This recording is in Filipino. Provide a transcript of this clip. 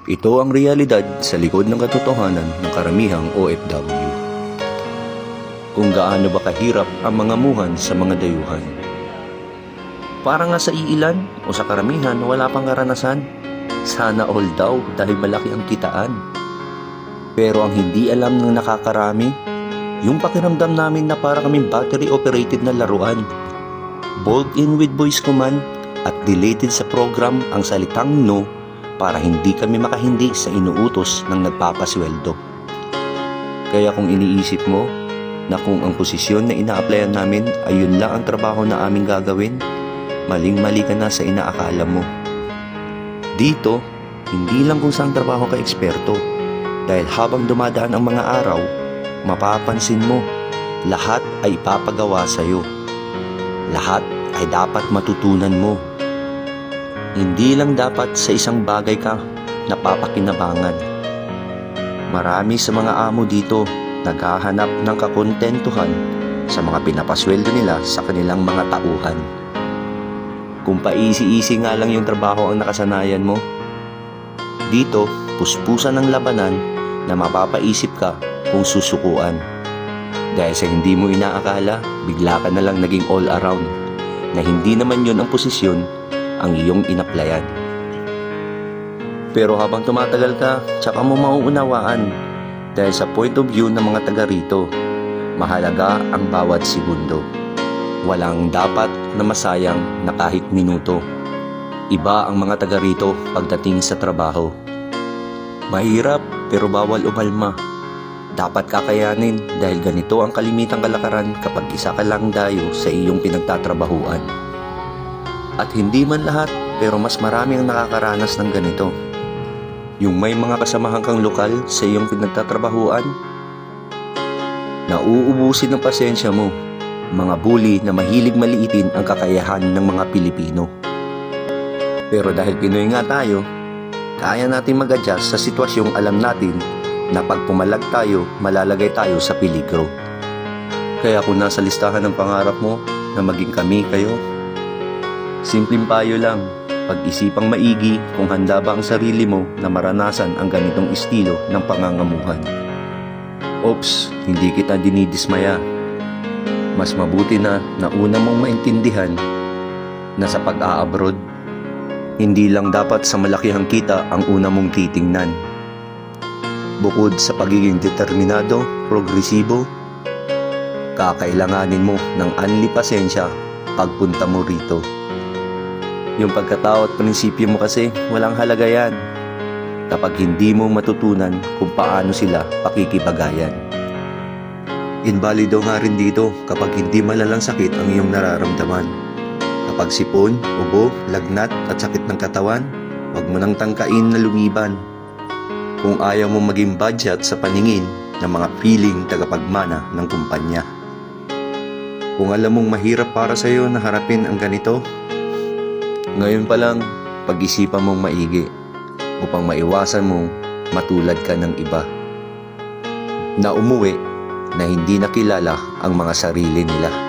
Ito ang realidad sa likod ng katotohanan ng karamihang OFW. Kung gaano ba kahirap ang mga muhan sa mga dayuhan. Para nga sa iilan o sa karamihan wala pang karanasan. Sana all daw dahil malaki ang kitaan. Pero ang hindi alam ng nakakarami, yung pakiramdam namin na para kaming battery-operated na laruan. Bolt in with voice command at deleted sa program ang salitang no para hindi kami makahindi sa inuutos ng nagpapasweldo. Kaya kung iniisip mo na kung ang posisyon na ina-applyan namin ay yun lang ang trabaho na aming gagawin, maling-mali ka na sa inaakala mo. Dito, hindi lang kung saan trabaho ka eksperto, dahil habang dumadaan ang mga araw, mapapansin mo, lahat ay ipapagawa sa'yo. Lahat ay dapat matutunan mo. Hindi lang dapat sa isang bagay ka napapakinabangan. Marami sa mga amo dito naghahanap ng kakontentuhan sa mga pinapasweldo nila sa kanilang mga tauhan. Kung paisi-isi nga lang yung trabaho ang nakasanayan mo, dito puspusan ng labanan na mapapaisip ka kung susukuan. Dahil sa hindi mo inaakala, bigla ka na lang naging all around na hindi naman yun ang posisyon ang iyong inaplayan. Pero habang tumatagal ka, tsaka mo mauunawaan dahil sa point of view ng mga taga rito, mahalaga ang bawat segundo. Walang dapat na masayang na kahit minuto. Iba ang mga taga rito pagdating sa trabaho. Mahirap pero bawal umalma. Dapat kakayanin dahil ganito ang kalimitang kalakaran kapag isa ka lang dayo sa iyong pinagtatrabahuan. At hindi man lahat, pero mas marami ang nakakaranas ng ganito. Yung may mga kasamahan kang lokal sa iyong pinagtatrabahuan, nauubusin ng pasensya mo, mga bully na mahilig maliitin ang kakayahan ng mga Pilipino. Pero dahil Pinoy nga tayo, kaya natin mag-adjust sa sitwasyong alam natin na pag pumalag tayo, malalagay tayo sa peligro. Kaya kung nasa listahan ng pangarap mo na maging kami kayo, simpleng payo lang, pag-isipang maigi kung handa ba ang sarili mo na maranasan ang ganitong estilo ng pangangamuhan. Ops, hindi kita dinidismaya. Mas mabuti na una mong maintindihan na sa pag-a-abroad, hindi lang dapat sa malakihang kita ang una mong titingnan. Bukod sa pagiging determinado, progresibo, kakailanganin mo ng anli pasensya pagpunta mo rito. Yung pagkatao at prinsipyo mo kasi, walang halaga yan kapag hindi mo matutunan kung paano sila pakikibagayan. Invalido nga rin dito kapag hindi malalang sakit ang iyong nararamdaman. Kapag sipon, ubo, lagnat at sakit ng katawan, huwag mo nang tangkain na lumiban. Kung ayaw mo maging budget sa paningin ng mga piling tagapagmana ng kumpanya. Kung alam mong mahirap para sa iyo na harapin ang ganito, ngayon pa lang, pag-isipan mong maigi upang maiwasan mong matulad ka ng iba na umuwi na hindi nakilala ang mga sarili nila.